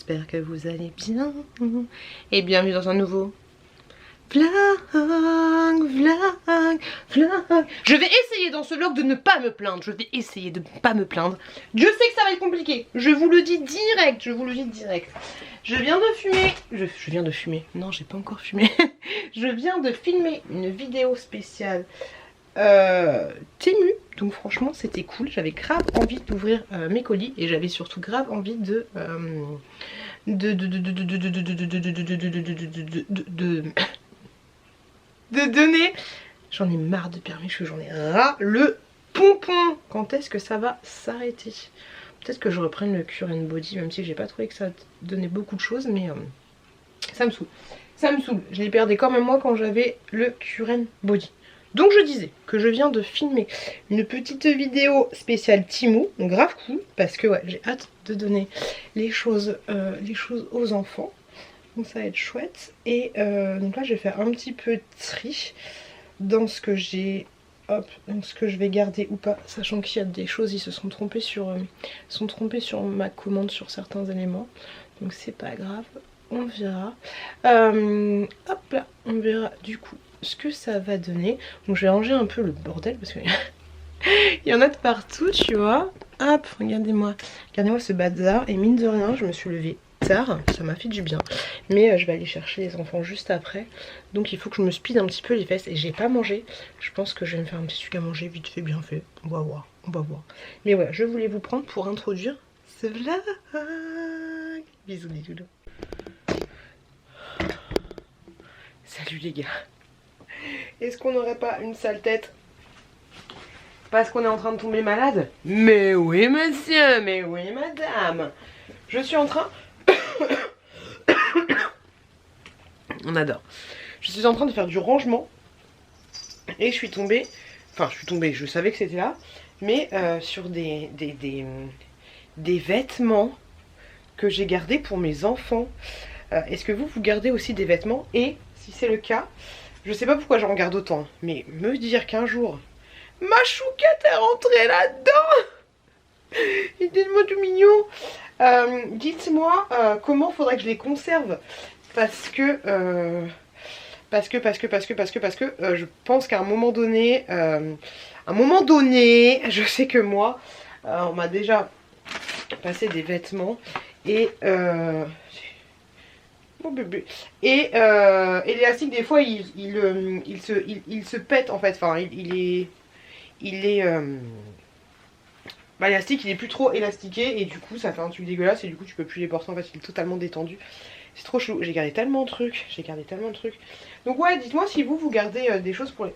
j'espère que vous allez bien. Et bienvenue dans un nouveau vlog, vlog, vlog. Je vais essayer dans ce vlog de ne pas me plaindre, je vais essayer de ne pas me plaindre. Dieu sait que ça va être compliqué, je vous le dis direct, je vous le dis direct. Je viens de fumer, je viens de fumer, non j'ai pas encore fumé. Je viens de filmer une vidéo spéciale Temu, donc franchement c'était cool, j'avais grave envie d'ouvrir mes colis et j'avais surtout grave envie de donner, j'en ai marre de permis, j'en ai ras le pompon. Quand est-ce que ça va s'arrêter? Peut-être que je reprenne le Cure and Body, même si j'ai pas trouvé que ça donnait beaucoup de choses, mais ça me saoule, ça me saoule. Je l'ai perdu quand même moi quand j'avais le Cure and Body. Donc je disais que je viens de filmer une petite vidéo spéciale Temu, donc grave cool, parce que ouais, j'ai hâte de donner les choses aux enfants. Donc ça va être chouette. Et donc là je vais faire un petit peu de tri dans ce que j'ai, hop, dans ce que je vais garder ou pas, sachant qu'il y a des choses, ils se sont trompés sur ma commande sur certains éléments. Donc c'est pas grave, on verra. Hop là, on verra du coup ce que ça va donner. Donc je vais ranger un peu le bordel parce que il y en a de partout, tu vois. Hop, regardez-moi ce bazar. Et mine de rien, je me suis levée tard, ça m'a fait du bien. Mais je vais aller chercher les enfants juste après. Donc il faut que je me speed un petit peu les fesses. Et j'ai pas mangé. Je pense que je vais me faire un petit truc à manger vite fait, bien fait. On va voir, on va voir. Mais ouais, je voulais vous prendre pour introduire ce vlog. Bisous les doudous. Salut les gars. Est-ce qu'on n'aurait pas une sale tête parce qu'on est en train de tomber malade? Mais oui monsieur, mais oui madame. Je suis en train... On adore. Je suis en train de faire du rangement. Et je suis tombée... Enfin je suis tombée, je savais que c'était là. Mais sur des vêtements que j'ai gardés pour mes enfants. Est-ce que vous gardez aussi des vêtements? Et si c'est le cas... Je sais pas pourquoi j'en garde autant, mais me dire qu'un jour, ma chouquette est rentrée là-dedans. Il est tellement tout mignon. Dites-moi comment faudrait que je les conserve. Parce que je pense qu'à un moment donné, je sais que moi, on m'a déjà passé des vêtements et... Mon bébé. Et l'élastique des fois il se pète en fait. Enfin l'élastique il est plus trop élastiqué et du coup ça fait un truc dégueulasse et du coup tu peux plus les porter en fait, il est totalement détendu. C'est trop chou, j'ai gardé tellement de trucs, Donc ouais, dites-moi si vous gardez des choses pour les...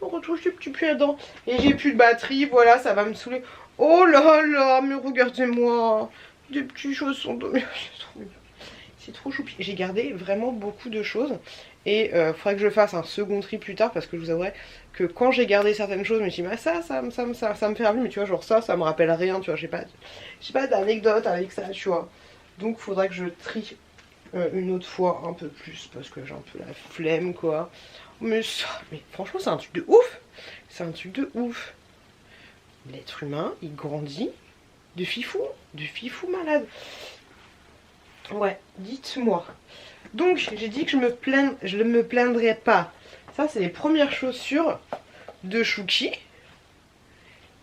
On retrouve ce petit pied dedans. Et j'ai plus de batterie, voilà, ça va me saouler. Oh là là, mais regardez-moi. Des petits chaussons de... C'est trop choupi. J'ai gardé vraiment beaucoup de choses. Et faudrait que je fasse un second tri plus tard. Parce que je vous avouerai que quand j'ai gardé certaines choses, je me suis dit, bah ça me fait rappeler. Mais tu vois, genre ça me rappelle rien. Tu vois, j'ai pas d'anecdote avec ça, tu vois. Donc faudrait que je trie une autre fois un peu plus. Parce que j'ai un peu la flemme, quoi. Mais franchement, c'est un truc de ouf. C'est un truc de ouf. L'être humain, il grandit de fifou malade. Ouais, dites-moi. Donc, j'ai dit que je ne me plaindrais pas. Ça, c'est les premières chaussures de Chouki.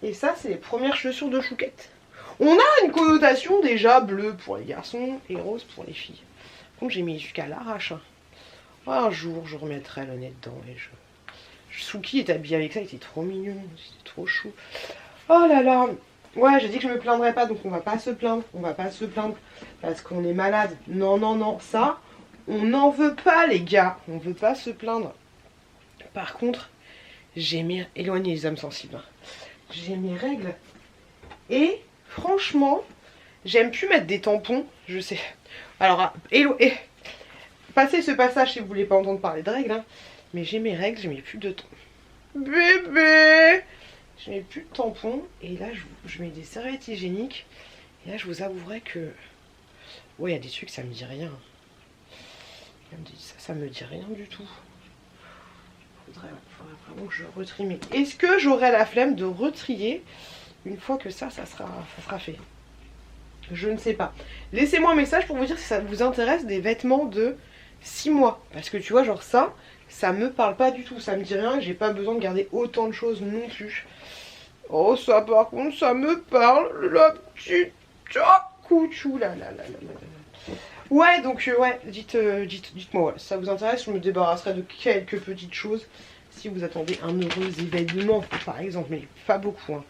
Et ça, c'est les premières chaussures de Chouquette. On a une connotation déjà bleue pour les garçons et rose pour les filles. Donc, j'ai mis jusqu'à l'arrache. Un jour, je remettrai le nez dedans et Chouki est habillé avec ça, il était trop mignon, c'était trop chou. Oh là là. Ouais, j'ai dit que je me plaindrais pas, donc on va pas se plaindre. Parce qu'on est malade. Non, ça, on n'en veut pas les gars. On veut pas se plaindre. Par contre, éloigner les âmes sensibles. J'ai mes règles. Et franchement, j'aime plus mettre des tampons, je sais. Alors, passez ce passage si vous voulez pas entendre parler de règles, hein. Mais j'ai mes règles, je mets plus de tampons. Bébé! Je mets plus de tampons et là je mets des serviettes hygiéniques. Et là je vous avouerai que... Ouais, il y a des trucs, ça me dit rien. Ça me dit rien du tout. Faudrait vraiment que je retrie. Mais est-ce que j'aurai la flemme de retrier une fois que ça sera fait? Je ne sais pas. Laissez-moi un message pour vous dire si ça vous intéresse des vêtements de 6 mois. Parce que tu vois, genre ça me parle pas du tout. Ça me dit rien et j'ai pas besoin de garder autant de choses non plus. Oh, ça par contre, ça me parle. La petite couchou là là là là là. Ouais, donc ouais, dites-moi, ouais, si ça vous intéresse, je me débarrasserai de quelques petites choses. Si vous attendez un heureux événement, par exemple, mais pas beaucoup, hein.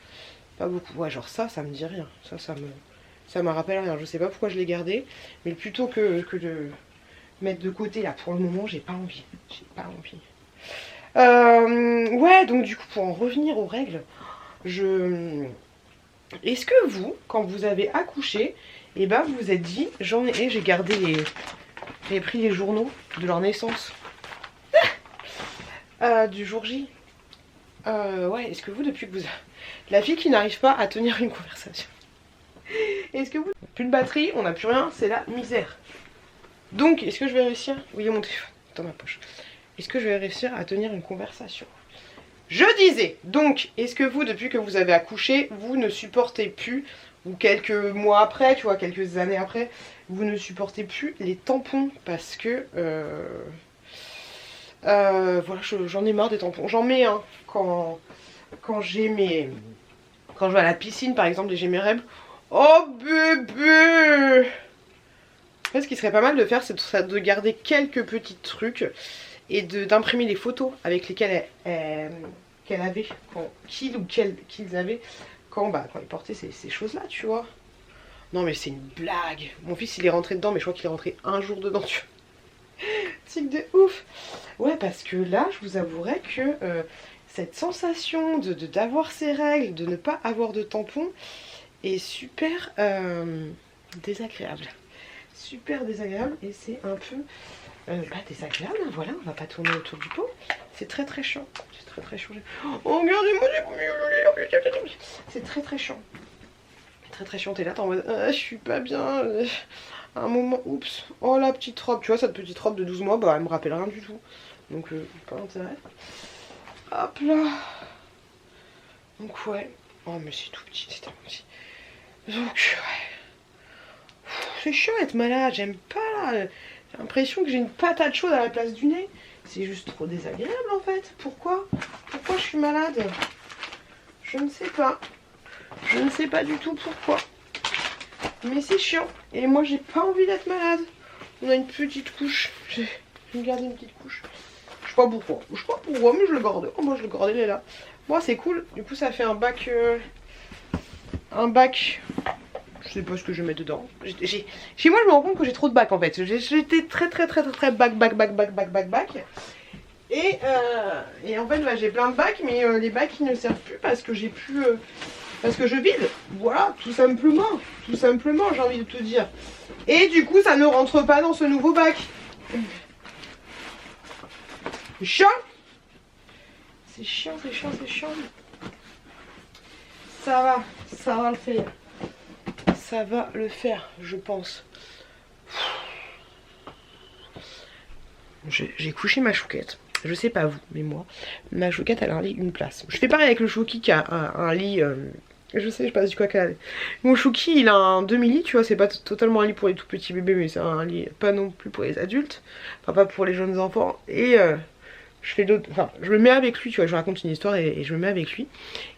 Pas beaucoup. Ouais, genre ça me dit rien. Ça me rappelle rien. Je sais pas pourquoi je l'ai gardé, mais plutôt que de mettre de côté là pour le moment, j'ai pas envie. J'ai pas envie. Ouais, donc du coup, pour en revenir aux règles, est-ce que vous, quand vous avez accouché, et ben vous vous êtes dit, j'ai gardé j'ai pris les journaux de leur naissance du jour J. Ouais, est-ce que vous, depuis que vous... La fille qui n'arrive pas à tenir une conversation. Est-ce que vous... Plus de batterie, on n'a plus rien, c'est la misère. Donc, est-ce que je vais réussir... Oui, il y a mon téléphone dans ma poche. Est-ce que je vais réussir à tenir une conversation? Je disais, donc, est-ce que vous, depuis que vous avez accouché, vous ne supportez plus, ou quelques mois après, tu vois, quelques années après, vous ne supportez plus les tampons parce que... voilà, j'en ai marre des tampons. J'en mets un quand j'ai mes... Quand je vais à la piscine, par exemple, et j'ai mes règles. Oh bébé! En fait, ce qui serait pas mal de faire, c'est de garder quelques petits trucs et d'imprimer les photos avec lesquelles qu'elle avait, qu'ils avaient quand ils portaient ces choses-là, tu vois. Non mais c'est une blague. Mon fils il est rentré dedans, mais je crois qu'il est rentré un jour dedans, tu vois. Tic de ouf. Ouais, parce que là, je vous avouerai que cette sensation d'avoir ces règles, de ne pas avoir de tampon, est super désagréable. Super désagréable et c'est un peu désagréable, hein, voilà, on va pas tourner autour du pot. C'est très très chiant. C'est très très chiant. Oh regardez-moi, c'est très très chiant. Très très chiant, t'es là, t'es en mode je suis pas bien. À un moment, oups, oh la petite robe, tu vois cette petite robe de 12 mois, bah elle me rappelle rien du tout. Donc pas d'intérêt. Hop là. Donc ouais. Oh mais c'est tout petit, c'est tellement petit. Donc ouais. C'est chiant être malade, j'aime pas là. J'ai l'impression que j'ai une patate chaude à la place du nez. C'est juste trop désagréable en fait. Pourquoi je suis malade? Je ne sais pas. Je ne sais pas du tout pourquoi. Mais c'est chiant. Et moi j'ai pas envie d'être malade. On a une petite couche. Je vais me garder une petite couche. Je sais pas pourquoi. Mais je le garde. Oh moi je le garde, elle est là. Moi c'est cool. Du coup ça fait un bac. Je sais pas ce que je mets dedans. Chez moi je me rends compte que j'ai trop de bacs en fait. J'étais très bac. Et en fait bah, j'ai plein de bacs, mais les bacs ils ne servent plus parce que j'ai plus. Parce que je vide. Voilà, tout simplement. Tout simplement, j'ai envie de te dire. Et du coup ça ne rentre pas dans ce nouveau bac. C'est chiant. C'est chiant. Ça va le faire. Ça va le faire, je pense. J'ai couché ma chouquette. Je sais pas vous, mais moi, ma chouquette elle a un lit, une place. Je fais pareil avec le chouki qui a un lit. Je sais pas du quoi qu'elle a. Mon chouki il a un demi-lit, tu vois, c'est pas totalement un lit pour les tout petits bébés, mais c'est un lit pas non plus pour les adultes. Enfin, pas pour les jeunes enfants. Et je fais d'autres. Enfin, je me mets avec lui, tu vois, je raconte une histoire et je me mets avec lui.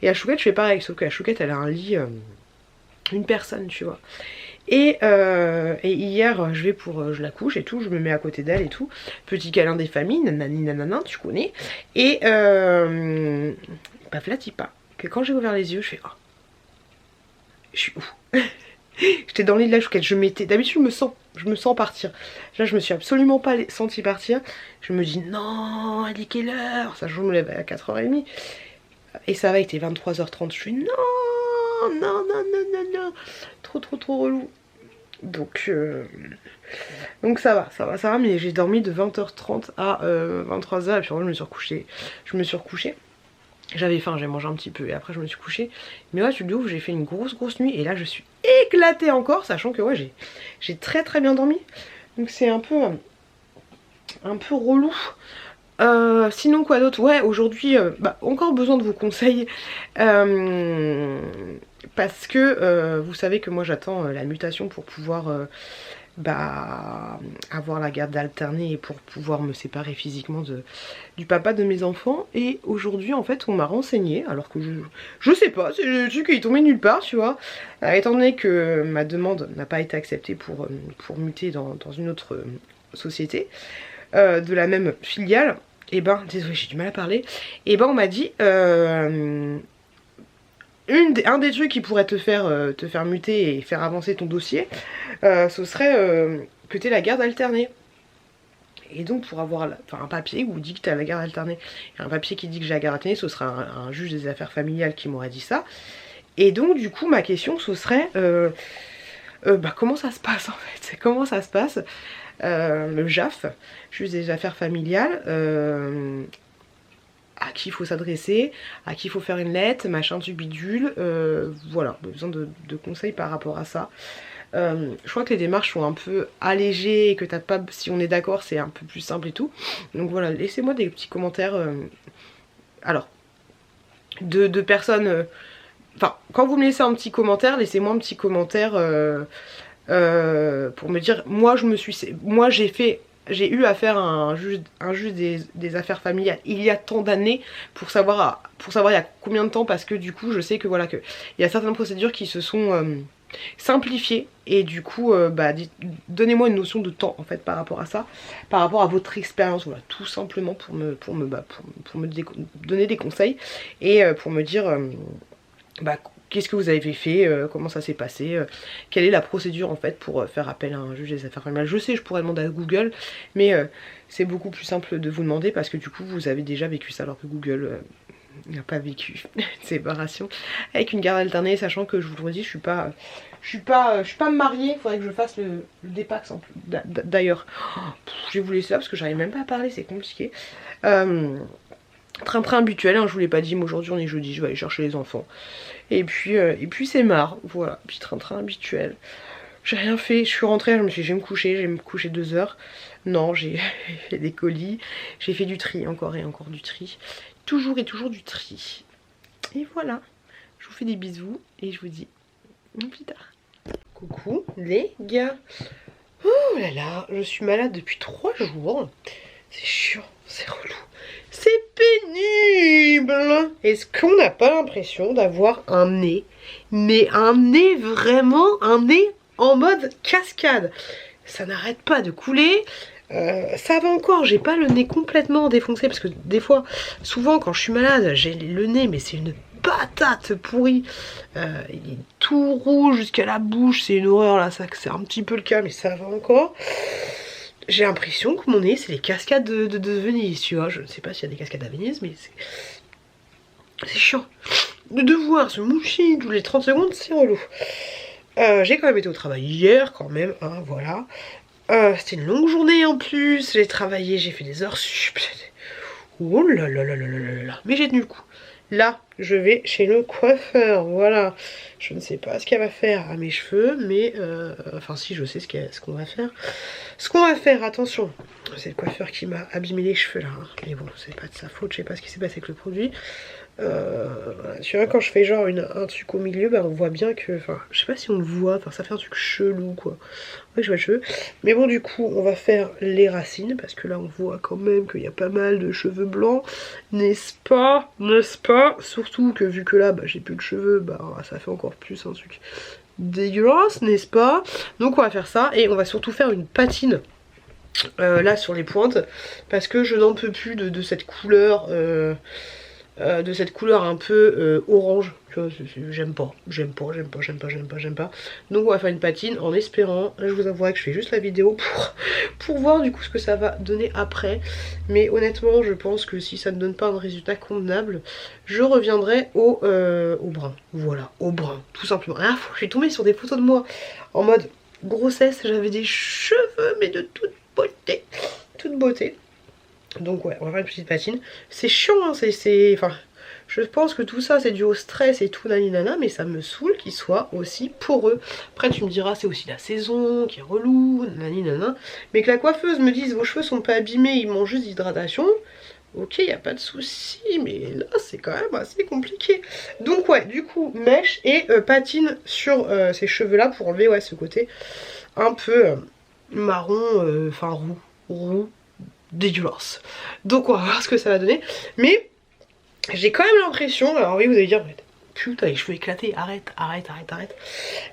Et la chouquette, je fais pareil, sauf que la chouquette elle a un lit. Une personne, tu vois. Et hier, je la couche et tout, je me mets à côté d'elle et tout. Petit câlin des familles, nanani nanana, tu connais. Et paf là, t'y pas. Que quand j'ai ouvert les yeux, je fais oh, je suis où? J'étais dans le lit de la chouquette, d'habitude je me sens partir. Là je me suis absolument pas senti partir. Je me dis non, elle dit quelle heure? Ça je me lève à 4h30. Et ça va, il était 23h30, je fais non. Trop relou. Donc ça va, mais j'ai dormi de 20h30 à 23h et puis je me suis recouchée. J'avais faim, j'ai mangé un petit peu et après je me suis couchée. Mais ouais, tu le ouf, j'ai fait une grosse nuit et là je suis éclatée encore, sachant que ouais, j'ai très bien dormi. Donc c'est un peu relou. Sinon quoi d'autre? Ouais, aujourd'hui, encore besoin de vos conseils. Parce que vous savez que moi j'attends la mutation pour pouvoir avoir la garde alternée et pour pouvoir me séparer physiquement du papa de mes enfants. Et aujourd'hui en fait on m'a renseigné, alors que je sais pas, c'est le truc qui est tombé nulle part, tu vois. Étant donné que ma demande n'a pas été acceptée pour muter dans une autre société de la même filiale, et désolé j'ai du mal à parler, et on m'a dit un des trucs qui pourrait te faire muter et faire avancer ton dossier, ce serait que tu aies la garde alternée. Et donc pour avoir un papier où dit que tu as la garde alternée, et un papier qui dit que j'ai la garde alternée, ce serait un juge des affaires familiales qui m'aurait dit ça. Et donc du coup ma question ce serait comment ça se passe en fait? Comment ça se passe? Le JAF, juge des affaires familiales, à qui il faut s'adresser, à qui il faut faire une lettre, machin du bidule, voilà, besoin de conseils par rapport à ça. Je crois que les démarches sont un peu allégées et que t'as pas, si on est d'accord, c'est un peu plus simple et tout. Donc voilà, laissez-moi des petits commentaires. Alors, de personnes. Enfin, quand vous me laissez un petit commentaire, laissez-moi un petit commentaire pour me dire, moi j'ai eu affaire à un juge des affaires familiales il y a tant d'années pour savoir il y a combien de temps, parce que du coup je sais que voilà, que il y a certaines procédures qui se sont simplifiées, et du coup donnez-moi une notion de temps en fait par rapport à ça, par rapport à votre expérience, voilà, tout simplement pour me donner des conseils et pour me dire qu'est-ce que vous avez fait, comment ça s'est passé, quelle est la procédure en fait pour faire appel à un juge des affaires familiales. Je sais, je pourrais demander à Google, mais c'est beaucoup plus simple de vous demander parce que du coup vous avez déjà vécu ça, alors que Google n'a pas vécu une séparation avec une garde alternée, sachant que je vous le redis, je suis pas mariée, il faudrait que je fasse le Dépax d'ailleurs. Je vais vous laisser là parce que j'arrive même pas à parler, c'est compliqué. Train-train habituel, hein, je vous l'ai pas dit, mais aujourd'hui on est jeudi, je vais aller chercher les enfants. Et puis c'est marre, voilà, puis train-train habituel. J'ai rien fait, je suis rentrée, je me suis dit je vais me coucher 2 heures. Non, j'ai fait des colis, j'ai fait du tri, encore et encore du tri. Toujours et toujours du tri. Et voilà, je vous fais des bisous et je vous dis à plus tard. Coucou les gars. Oh là là, je suis malade depuis 3 jours. C'est chiant, c'est relou. C'est pénible. Est-ce qu'on n'a pas l'impression d'avoir un nez, mais un nez vraiment, un nez en mode cascade? Ça n'arrête pas de couler. Ça va encore, j'ai pas le nez complètement défoncé, parce que des fois, souvent quand je suis malade, j'ai le nez, mais c'est une patate pourrie. Il est tout rouge jusqu'à la bouche, c'est une horreur là, ça c'est un petit peu le cas, mais ça va encore. J'ai l'impression que mon nez c'est les cascades de Venise, tu vois. Je ne sais pas s'il y a des cascades à Venise, mais c'est chiant. De devoir se moucher tous les 30 secondes, c'est relou. J'ai quand même été au travail hier, quand même, hein, voilà. C'était une longue journée en plus, j'ai travaillé, j'ai fait des heures sup. Oh là là là là là là là. Mais j'ai tenu le coup. Là, je vais chez le coiffeur, voilà. Je ne sais pas ce qu'elle va faire à mes cheveux, mais enfin si, je sais ce qu'on va faire. Ce qu'on va faire, attention, c'est le coiffeur qui m'a abîmé les cheveux là, hein. Mais bon, c'est pas de sa faute, je sais pas ce qui s'est passé avec le produit. Tu vois, quand je fais genre un truc au milieu, on voit bien que, enfin, je sais pas si on le voit, enfin ça fait un truc chelou quoi. Ouais, je vois les cheveux. Mais bon, du coup, on va faire les racines, parce que là on voit quand même qu'il y a pas mal de cheveux blancs, n'est-ce pas? N'est-ce pas? Surtout que vu que là, j'ai plus de cheveux, ça fait encore plus un truc dégueulasse, n'est-ce pas? Donc on va faire ça, et on va surtout faire une patine là sur les pointes, parce que je n'en peux plus de cette couleur. De cette couleur un peu orange, tu vois, j'aime pas. Donc on va faire une patine en espérant, là je vous avouerai que je fais juste la vidéo pour voir du coup ce que ça va donner après, mais honnêtement je pense que si ça ne donne pas un résultat convenable, je reviendrai au brun, voilà, au brun, tout simplement. Ah, je suis tombée sur des photos de moi en mode grossesse, j'avais des cheveux mais de toute beauté. Donc ouais, on va faire une petite patine. C'est chiant, hein, enfin, je pense que tout ça c'est dû au stress et tout, naninana, mais ça me saoule qu'il soit aussi poreux. Après tu me diras, c'est aussi la saison qui est relou, naninana. Mais que la coiffeuse me dise, vos cheveux sont pas abîmés, ils mangent juste d'hydratation. Ok, y a pas de souci, mais là c'est quand même assez compliqué. Donc ouais, du coup, mèche et patine sur ces cheveux là pour enlever ce côté un peu marron, enfin roux, dégueulasse. Donc on va voir ce que ça va donner. Mais j'ai quand même l'impression, alors oui vous allez dire, putain les cheveux éclatés, arrête.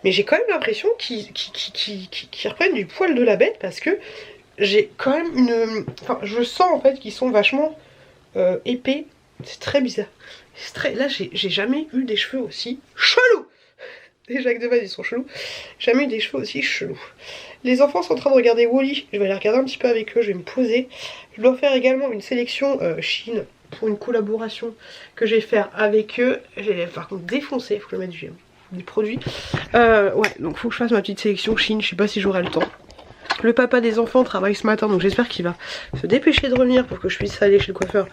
Mais j'ai quand même l'impression qu'ils reprennent du poil de la bête parce que j'ai quand même une... Enfin je sens en fait qu'ils sont vachement épais. C'est très bizarre. Là j'ai jamais eu des cheveux aussi chelous. Déjà que de base ils sont chelous. Jamais eu des cheveux aussi chelous. Les enfants sont en train de regarder Wall-E. Je vais aller regarder un petit peu avec eux. Je vais me poser. Je dois faire également une sélection Chine pour une collaboration que je vais faire avec eux. J'ai par contre défoncé. Il faut que je mette des produits. Ouais, donc faut que je fasse ma petite sélection Chine. Je sais pas si j'aurai le temps. Le papa des enfants travaille ce matin, donc j'espère qu'il va se dépêcher de revenir pour que je puisse aller chez le coiffeur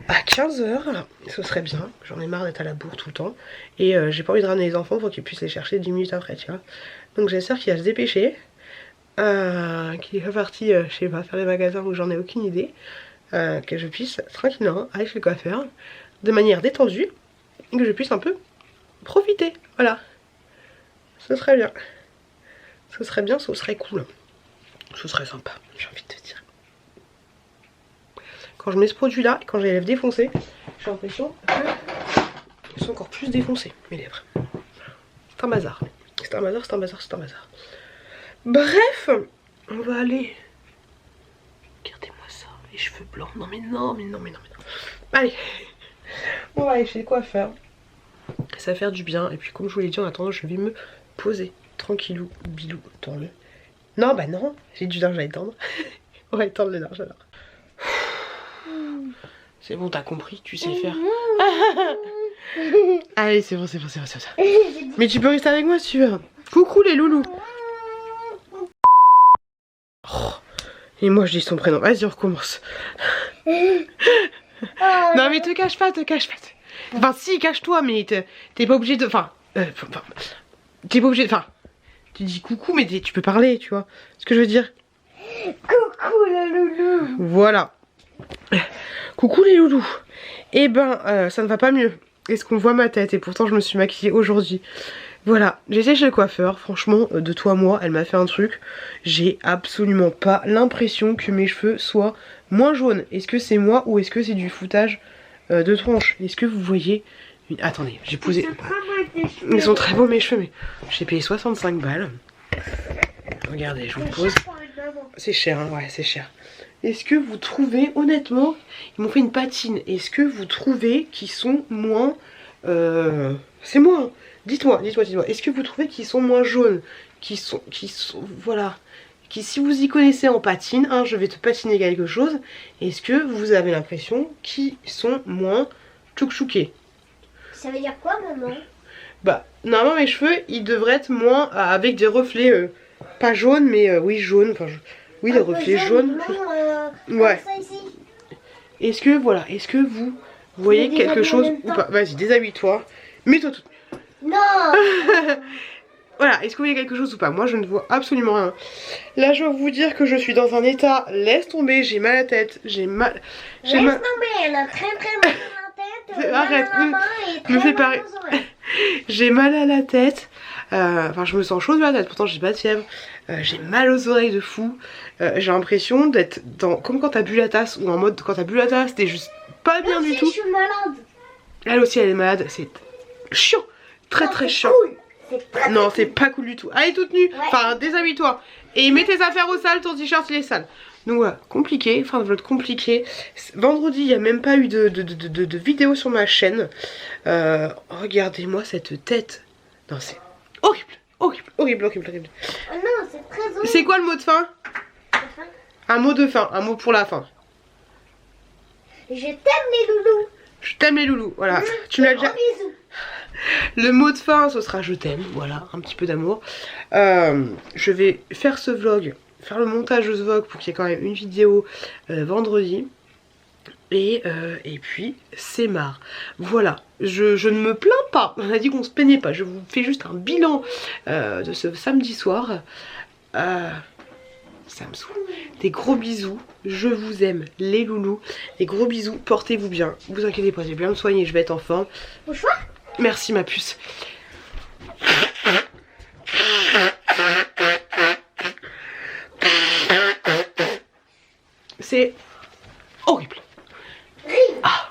à 15 h. Ce serait bien, j'en ai marre d'être à la bourre tout le temps. Et j'ai pas envie de ramener les enfants pour qu'ils puissent les chercher 10 minutes après, tu vois. Donc j'espère qu'il va se dépêcher. Qu'il est reparti, je sais pas, faire les magasins où j'en ai aucune idée. Que je puisse tranquillement aller chez le coiffeur de manière détendue. Et que je puisse un peu profiter, voilà. Ce serait bien. Ce serait bien, ce serait cool. Ce serait sympa, j'ai envie de te dire. Quand je mets ce produit là, et quand j'ai les lèvres défoncées, j'ai l'impression qu'elles sont encore plus défoncées, mes lèvres. C'est un bazar. C'est un bazar, c'est un bazar, c'est un bazar. Bref, on va aller... Regardez-moi ça, les cheveux blancs. Non mais non. Allez, on va aller chez le coiffeur. Ça va faire du bien. Et puis comme je vous l'ai dit en attendant, je vais me poser tranquillou, bilou dans le... Non, bah non, j'ai du linge à étendre. On va étendre le linge alors. C'est bon, t'as compris, tu sais faire. Allez, c'est bon. Mais tu peux rester avec moi si tu veux. Coucou les loulous. Oh. Et moi je dis son prénom. Vas-y, on recommence. Non mais te cache pas. Enfin si, cache-toi, mais t'es pas obligé de... Enfin, t'es pas obligé de... Enfin, tu dis coucou, mais tu peux parler, tu vois ce que je veux dire. Coucou les loulous. Voilà. Coucou les loulous. Eh ben, ça ne va pas mieux. Est-ce qu'on voit ma tête? Et pourtant je me suis maquillée aujourd'hui. Voilà, j'étais chez le coiffeur, franchement, de toi à moi, elle m'a fait un truc. J'ai absolument pas l'impression que mes cheveux soient moins jaunes. Est-ce que c'est moi ou est-ce que c'est du foutage de tronche? Est-ce que vous voyez une... Attendez, j'ai posé... Ils sont très beaux mes cheveux, mais j'ai payé 65 balles. Regardez, je vous pose. C'est cher, hein, ouais, c'est cher. Est-ce que vous trouvez, honnêtement, ils m'ont fait une patine. Est-ce que vous trouvez qu'ils sont moins... C'est moi, hein. Dites-moi. Est-ce que vous trouvez qu'ils sont moins jaunes? Qui sont... Voilà. Si vous y connaissez en patine, hein, je vais te patiner quelque chose. Est-ce que vous avez l'impression qu'ils sont moins tchouk-chouqués? Ça veut dire quoi, maman? Bah, normalement mes cheveux, ils devraient être moins avec des reflets, pas jaunes, mais oui, jaunes. Enfin, oui, des reflets jaunes. Ouais. Est-ce que, voilà, est-ce que vous voyez quelque chose ou pas? Vas-y, déshabille-toi. Mets-toi tout. Non. Voilà, est-ce que vous voyez quelque chose ou pas? Moi, je ne vois absolument rien. Là, je dois vous dire que je suis dans un état... Laisse tomber, j'ai mal à la tête. Laisse tomber, elle a très mal à la tête. Arrête, me fais pas... J'ai mal à la tête. Enfin, je me sens chaude à la tête. Pourtant, j'ai pas de fièvre. J'ai mal aux oreilles de fou. J'ai l'impression d'être dans... Comme quand t'as bu la tasse. Ou en mode, quand t'as bu la tasse, t'es juste pas bien du tout. Je suis malade. Elle aussi, elle est malade. C'est chiant. Très chiant. Cool. Non, c'est pas cool du tout. Allez, toute nue. Ouais. Enfin, déshabille-toi. Et mets tes affaires au sale, ton t-shirt il est sale. Donc voilà, compliqué, fin de vlog compliqué. Vendredi, il n'y a même pas eu de vidéo sur ma chaîne. Regardez-moi cette tête. Non, c'est horrible. Oh non, c'est très horrible. C'est quoi le mot de fin? Un mot de fin, un mot pour la fin. Je t'aime les loulous. Je t'aime les loulous, voilà. Tu m'as déjà... Bisous. Le mot de fin, ce sera je t'aime, voilà, un petit peu d'amour. Je vais faire ce vlog, faire le montage de ce vlog pour qu'il y ait quand même une vidéo vendredi. Et puis, c'est marre. Voilà, je ne me plains pas. On a dit qu'on se plaignait pas. Je vous fais juste un bilan de ce samedi soir. Ça me saoule. Des gros bisous. Je vous aime, les loulous. Des gros bisous. Portez-vous bien. Vous inquiétez pas, je vais bien me soigner. Je vais être en forme. Bonsoir. Merci ma puce. C'est horrible. Ah,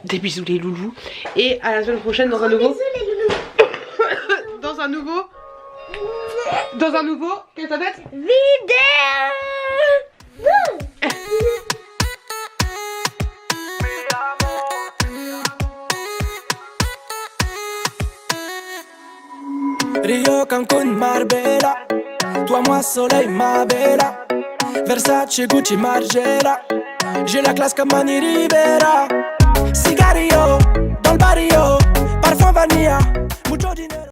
des bisous les loulous. Et à la semaine prochaine dans un nouveau... Bisous les loulous. dans un nouveau... Qu'est-ce que ça fait? Vidéo. Rio, Cancun, Marbella. Toi, moi, soleil, ma bella. Versace, Gucci, Margiela. J'ai la classe comme Manny Rivera. Cigarillo, dans le barrio. Parfum vanilla, mucho dinero.